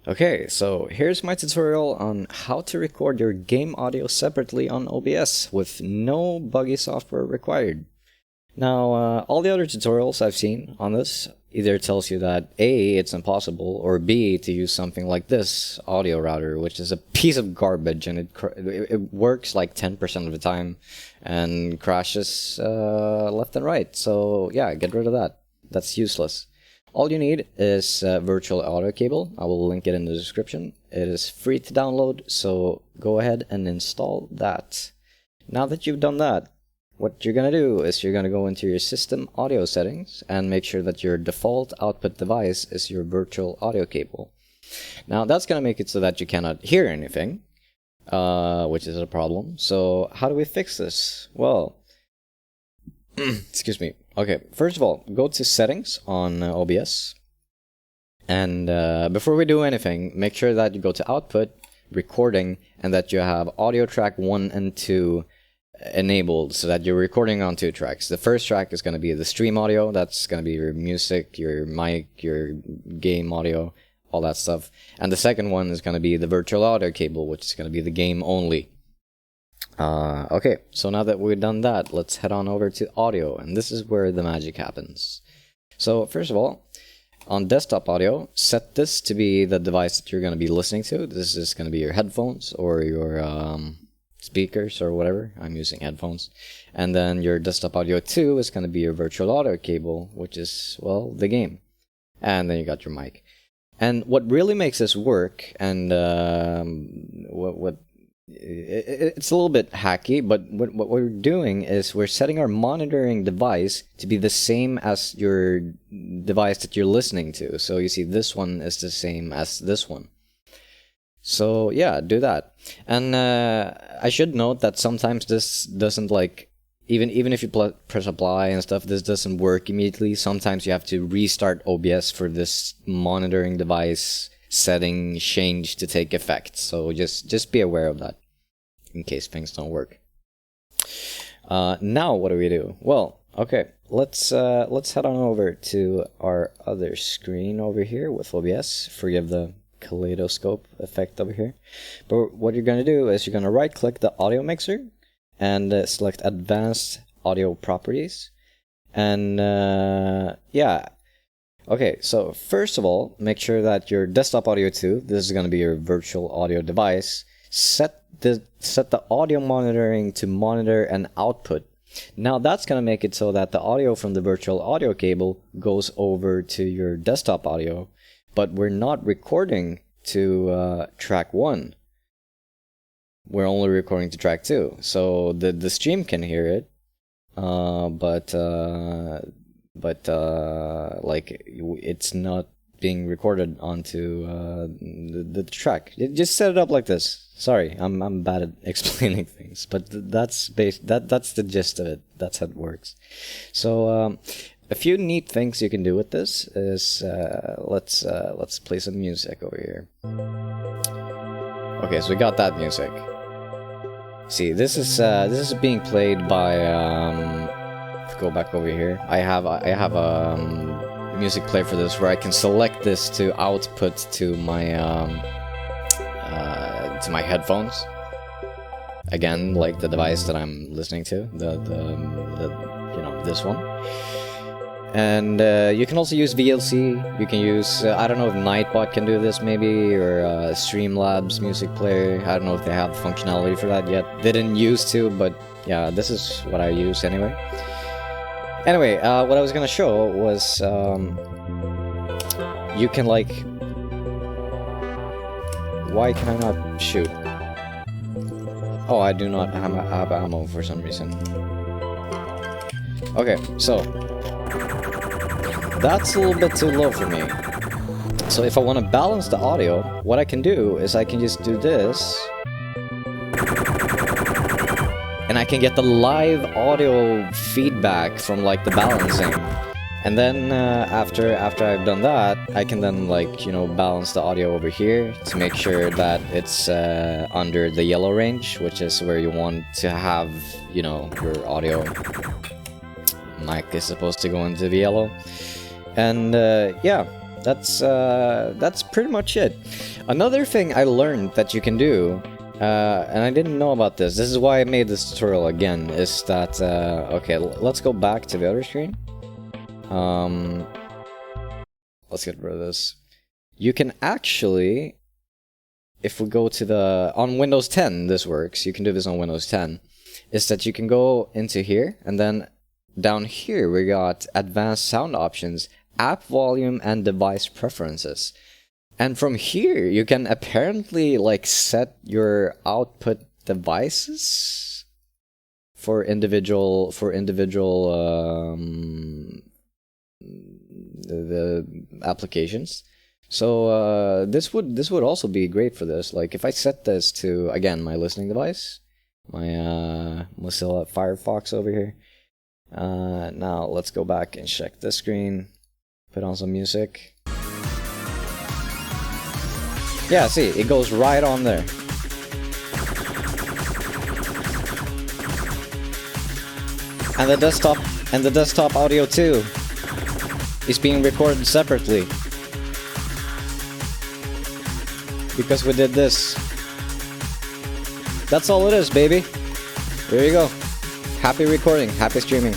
Okay, so here's my tutorial on how to record your game audio separately on OBS with no buggy software required. Now, all the other tutorials I've seen on this either tells you that A, it's impossible, or B, to use something like this audio router, which is a piece of garbage and it works like 10% of the time and crashes left and right. So yeah, get rid of that. That's useless. All you need is a virtual audio cable. I will link it in the description. It is free to download, so go ahead and install that. Now that you've done that, what you're going to do is you're going to go into your system audio settings and make sure that your default output device is your virtual audio cable. Now that's going to make it so that you cannot hear anything, which is a problem. So how do we fix this? Well, excuse me. Okay, first of all, go to settings on OBS. And before we do anything, make sure that you go to output, recording, and that you have audio track 1 and 2 enabled so that you're recording on 2 tracks. The first track is going to be the stream audio. That's going to be your music, your mic, your game audio, all that stuff. And the second one is going to be the virtual audio cable, which is going to be the game only. Okay, so now that we've done that, let's head on over to audio, and this is where the magic happens. So first of all, on desktop audio, set this to be the device that you're going to be listening to. This is going to be your headphones or your speakers or whatever. I'm using headphones. And then your desktop audio 2 is going to be your virtual audio cable, which is, well, the game. And then you got your mic. And what really makes this work, and it's a little bit hacky, but what we're doing is we're setting our monitoring device to be the same as your device that you're listening to. So you see this one is the same as this one. So yeah, do that. And I should note that sometimes this doesn't, like, even if you press apply and stuff, this doesn't work immediately. Sometimes you have to restart OBS for this monitoring device setting change to take effect. So just be aware of that in case things don't work. Now what do we do? Well, okay, let's head on over to our other screen over here with OBS. Forgive the kaleidoscope effect over here. But what you're going to do is you're going to right click the audio mixer and select advanced audio properties. And yeah. Okay, so first of all, make sure that your desktop audio 2, this is going to be your virtual audio device, set the audio monitoring to monitor and output. Now that's going to make it so that the audio from the virtual audio cable goes over to your desktop audio, but we're not recording to track 1. We're only recording to track 2. So the stream can hear it, but like it's not being recorded onto the track. Just set it up like this. Sorry, I'm bad at explaining things, but that's the gist of it. That's how it works. So a few neat things you can do with this is let's play some music over here. Okay, so we got that music. See, this is being played by go back over here. I have a music player for this where I can select this to output to my headphones. Again, like the device that I'm listening to, the you know, this one. And you can also use VLC. You can use I don't know if Nightbot can do this maybe, or Streamlabs music player. I don't know if they have functionality for that yet. They didn't used to, but yeah, this is what I use anyway. Anyway, what I was gonna show was you can, like, why can I not shoot? Oh, I do not have ammo for some reason. Okay, so that's a little bit too low for me. So if I want to balance the audio, what I can do is I can just do this. And I can get the live audio feedback from, like, the balancing. And then after I've done that, I can then, like, you know, balance the audio over here to make sure that it's under the yellow range, which is where you want to have, you know, your audio. Mic is supposed to go into the yellow. And yeah, that's pretty much it. Another thing I learned that you can do, and I didn't know about this. This is why I made this tutorial again. Is that okay? Let's go back to the other screen. Let's get rid of this. You can actually, if we go to the on Windows 10, this works. You can do this on Windows 10. Is that you can go into here, and then down here we got advanced sound options, app volume, and device preferences. And from here you can apparently like set your output devices for individual the applications. So this would also be great for this. Like if I set this to, again, my listening device, my Mozilla Firefox over here. Now let's go back and check this screen, put on some music. Yeah, see, it goes right on there. And the desktop audio too is being recorded separately. Because we did this. That's all it is, baby. There you go. Happy recording, happy streaming.